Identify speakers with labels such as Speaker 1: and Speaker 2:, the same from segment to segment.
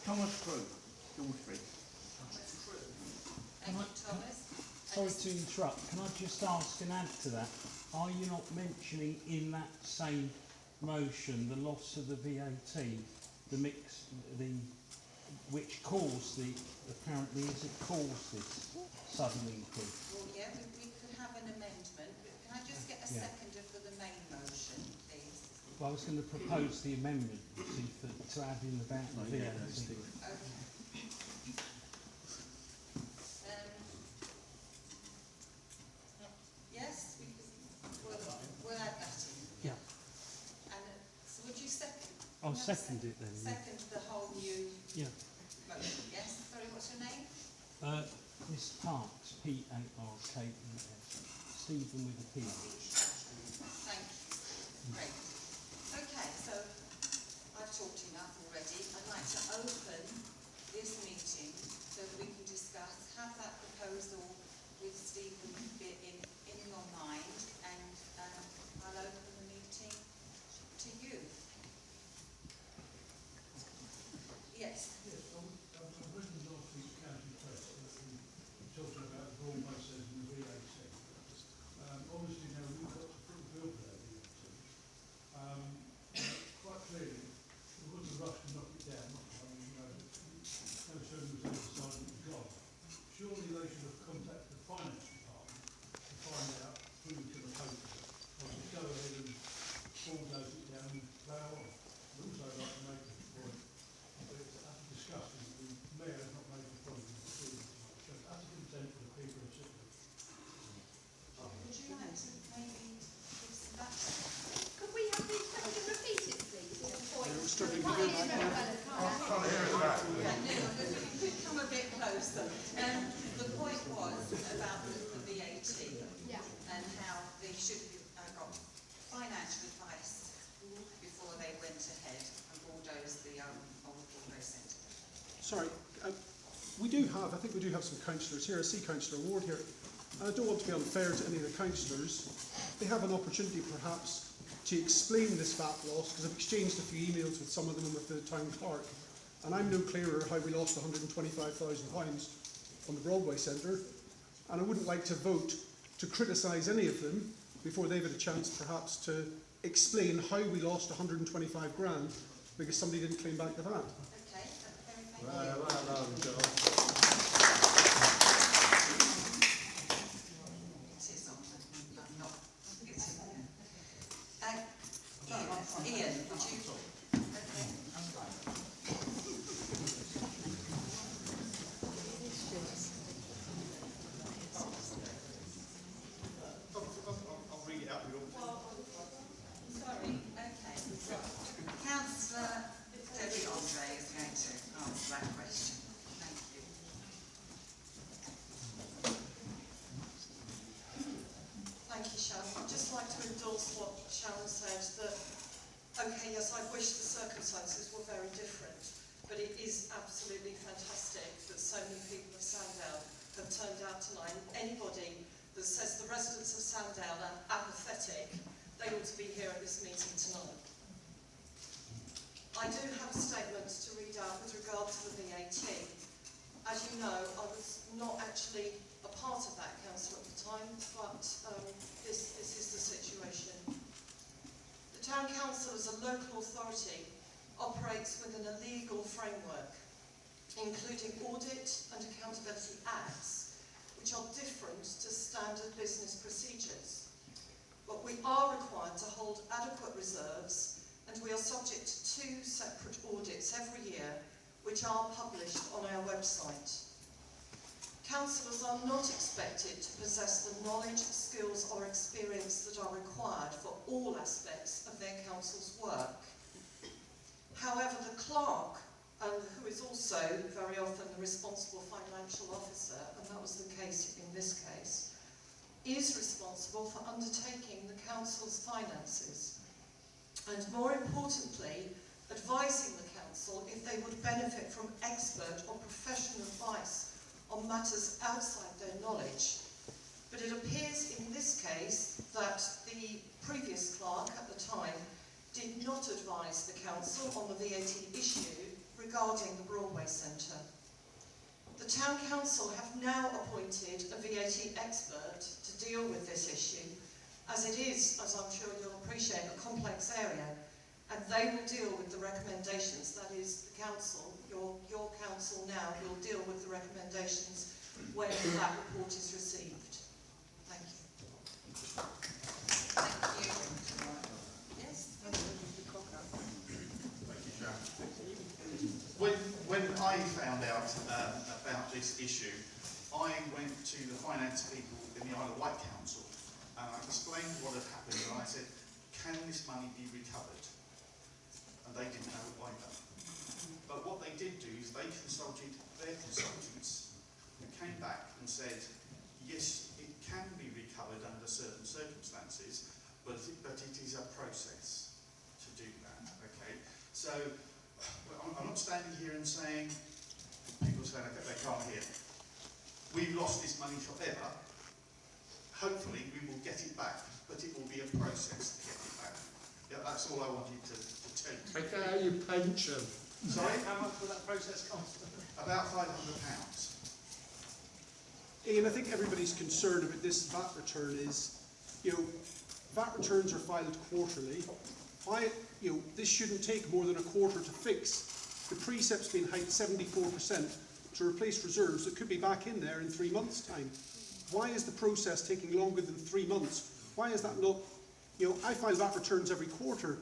Speaker 1: Thomas Crew, Dawsbury.
Speaker 2: Sorry to interrupt, can I just ask and add to that, are you not mentioning in that same motion the loss of the VAT, which caused apparently is it caused this sudden increase?
Speaker 3: Well, yeah, we could have an amendment, but can I just get a seconder for the main motion, please?
Speaker 2: Well, I was going to propose the amendment, to add in about the VAT.
Speaker 3: Okay. Yes, we'll add that in.
Speaker 2: Yeah.
Speaker 3: And so would you second?
Speaker 2: I'll second it then.
Speaker 3: Second the whole new
Speaker 2: Yeah.
Speaker 3: motion, yes? Sorry, what's your name?
Speaker 2: Miss Parks, P-A-R-K-E-S. Stephen with a P.
Speaker 3: Thank you. Great. Okay, so I've talked enough already. I'd like to open this meeting so that we can discuss, have that proposal with Stephen in your mind, and I'll open the meeting to you. Yes.
Speaker 4: Yes, I've written last week's county press that we talked about the broad buses and the VAT. Obviously now we've got to put a bill for that VAT. Quite clearly, there was a rush to knock it down. I mean, no sooner was decided it was gone. Surely they should have contacted the finance department to find out who was going to pay for it. Or just go ahead and bulldoze it down and plough on. I'd also like to make a point. It's utterly disgusting that the mayor has not made a problem with the students. It shows utter contempt for the people of Sydney.
Speaker 3: Would you like to maybe give some background?
Speaker 5: Could we have the question repeated, please? Or the point?
Speaker 1: We're struggling
Speaker 5: Can't
Speaker 1: to do
Speaker 5: hear
Speaker 1: that.
Speaker 5: very well, can't
Speaker 1: Can't hear it back.
Speaker 3: Yeah, no, but if you could come a bit closer. The point was about the VAT
Speaker 5: Yeah.
Speaker 3: and how they should have got financial advice before they went ahead and bulldozed the old Broadway Centre.
Speaker 6: Sorry, I think we do have some councillors here. I see Councillor Ward here. And I don't want to be unfair to any of the councillors. They have an opportunity perhaps to explain this VAT loss, because I've exchanged a few emails with some of them and with the town clerk. And I'm no clearer how we lost £125,000 on the Broadway Centre. And I wouldn't like to vote to criticise any of them before they've had a chance perhaps to explain how we lost 125 grand because somebody didn't claim back the VAT.
Speaker 3: Okay, thank you.
Speaker 1: Well done, John.
Speaker 3: It is on, but not. It's Ian, would you? Okay.
Speaker 1: I'll read it out.
Speaker 3: Sorry, okay. Councillor Debbie Andre is going to answer that question. Thank you.
Speaker 7: Thank you, Sharon. I'd just like to endorse what Sharon said, that, okay, yes, I wish the circumstances were very different, but it is absolutely fantastic that so many people of Sandown have turned out tonight. Anybody that says the residents of Sandown are apathetic, they ought to be here at this meeting tonight. I do have a statement to read out with regard to the VAT. As you know, I was not actually a part of that council at the time, but this is the situation. The Town Council as a local authority operates within a legal framework, including audit and accountability acts, which are different to standard business procedures. But we are required to hold adequate reserves, and we are subject to 2 separate audits every year, which are published on our website. Councillors are not expected to possess the knowledge, skills or experience that are required for all aspects of their council's work. However, the clerk, who is also very often the responsible financial officer, and that was the case in this case, is responsible for undertaking the council's finances, and more importantly, advising the council if they would benefit from expert or professional advice on matters outside their knowledge. But it appears in this case that the previous clerk at the time did not advise the council on the VAT issue regarding the Broadway Centre. The Town Council have now appointed a VAT expert to deal with this issue, as it is, as I'm sure you'll appreciate, a complex area, and they will deal with the recommendations. That is, the council, your council now, will deal with the recommendations when that report is received. Thank you.
Speaker 3: Thank you. Yes?
Speaker 1: Thank you, Sharon. When I found out about this issue, I went to the finance people in the Isle of Wight Council and I explained what had happened and I said, can this money be recovered? And they didn't know either. But what they did do is they consulted their consultants who came back and said, yes, it can be recovered under certain circumstances, but it is a process to do that, okay? So, I'm not standing here and saying, people saying they can't hear. We've lost this money forever. Hopefully we will get it back, but it will be a process to get it back. Yeah, that's all I wanted to tell you.
Speaker 6: Take out your pension.
Speaker 1: Sorry?
Speaker 2: How much will that process cost?
Speaker 1: About £500.
Speaker 6: Ian, I think everybody's concerned about this VAT return is, VAT returns are filed quarterly. This shouldn't take more than a quarter to fix. The precept's been hiked 74% to replace reserves that could be back in there in 3 months' time. Why is the process taking longer than 3 months? Why is that not, I file VAT returns every quarter.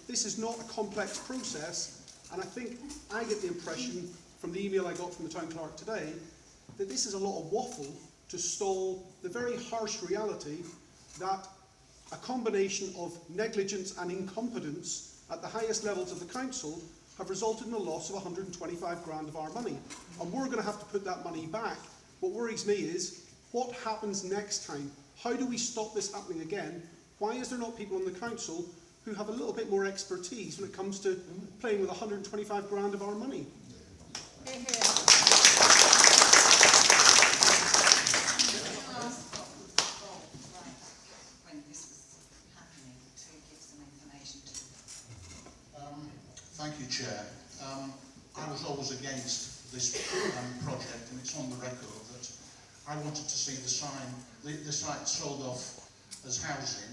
Speaker 6: This is not a complex process, and I think I get the impression from the email I got from the town clerk today that this is a lot of waffle to stall the very harsh reality that a combination of negligence and incompetence at the highest levels of the council have resulted in a loss of 125 grand of our money. And we're going to have to put that money back. What worries me is, what happens next time? How do we stop this happening again? Why is there not people on the council who have a little bit more expertise when it comes to playing with 125 grand of our money?
Speaker 3: Hear, hear. When this was happening, to give some information to.
Speaker 8: Thank you, Chair. I was always against this project, and it's on the record that I wanted to see the site sold off as housing,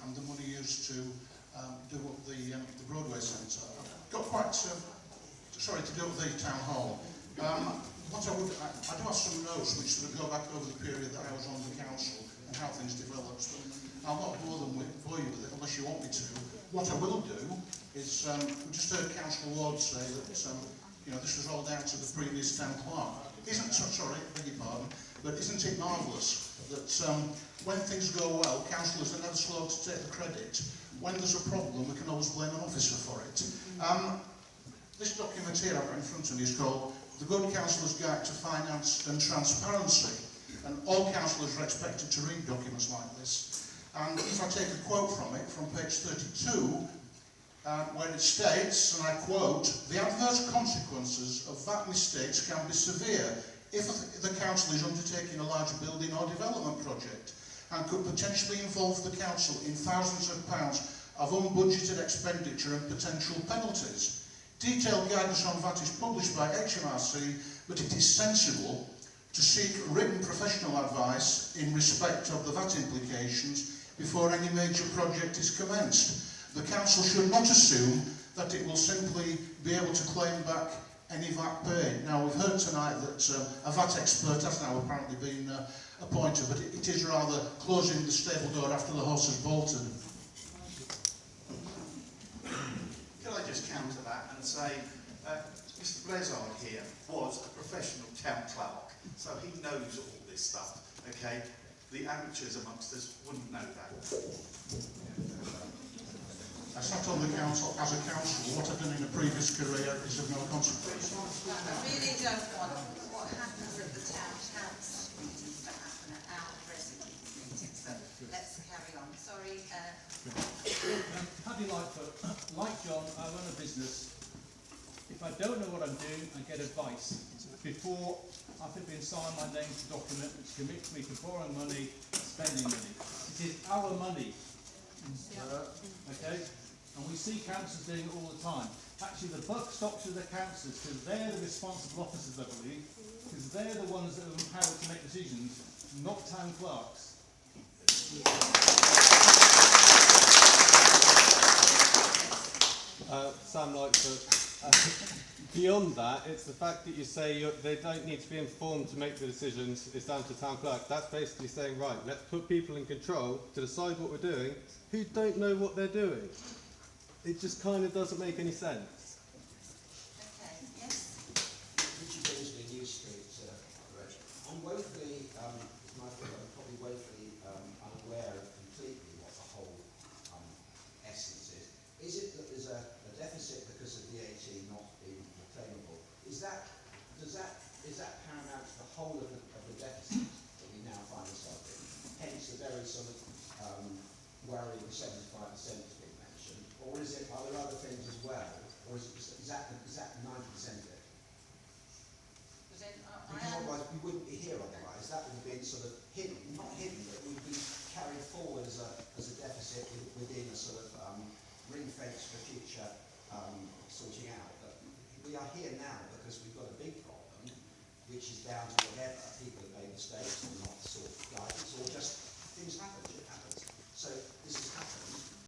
Speaker 8: and the money used to do up the Broadway Centre. Got quite sorry to do up the town hall. I do have some notes which sort of go back over the period that I was on the council and how things developed. I'll not bore you with it unless you want me to. What I will do is, we just heard Councillor Ward say that this was all down to the previous town clerk. Sorry, beg your pardon, but isn't it marvellous that when things go well, councillors are never slow to take the credit. When there's a problem, we can always blame an officer for it. This document here I've got in front of me is called The Good Councillor's Guide to Finance and Transparency, and all councillors are expected to read documents like this. And if I take a quote from it, from page 32, where it states, and I quote, "The adverse consequences of VAT mistakes can be severe if the council is undertaking a large building or development project and could potentially involve the council in thousands of pounds of unbudgeted expenditure and potential penalties. Detailed guidance on VAT is published by HMRC, but it is sensible to seek written professional advice in respect of the VAT implications before any major project is commenced. The council should not assume that it will simply be able to claim back any VAT paid." Now, we've heard tonight that a VAT expert has now apparently been appointed, but it is rather closing the stable door after the horse has bolted.
Speaker 1: Can I just counter that and say, Mr. Blazard here was a professional town clerk, so he knows all this stuff, okay? The amateurs amongst us wouldn't know that.
Speaker 8: I sat on the council as a councillor. What I've done in a previous career is of no consequence.
Speaker 3: I really don't want what happens at the town council meetings to happen at our resident meetings. So let's carry on. Sorry.
Speaker 4: Paddy Lightfoot, like John, I run a business. If I don't know what I'm doing, I get advice. Before I put inside my name to document which commits me to borrowing money, spending money. It is our money. Okay?
Speaker 9: And we see councillors doing it all the time. Actually, the buck stops with the councillors because they're the responsible officers, I believe, because they're the ones that are empowered to make decisions, not town clerks.
Speaker 10: Sam Lightfoot. Beyond that, it's the fact that you say they don't need to be informed to make the decisions, it's down to town clerk. That's basically saying, right, let's put people in control to decide what we're doing who don't know what they're doing. It just kind of doesn't make any sense.
Speaker 3: Okay, yes?
Speaker 11: Richard Beasley, New Street. I'm woefully, my fault, I'm probably woefully unaware of completely what the whole essence is. Is it that there's a deficit because of VAT not being reclaimable? Is that paramount to the whole of the deficit that we now find ourselves in? Hence the very sort of worry of 75% has been mentioned, or are there other things as well, or is that 90% of it? Because otherwise we wouldn't be here otherwise. That would have been sort of hidden, not hidden, but would be carried forward as a deficit within a sort of ring fence for future sorting out. But we are here now because we've got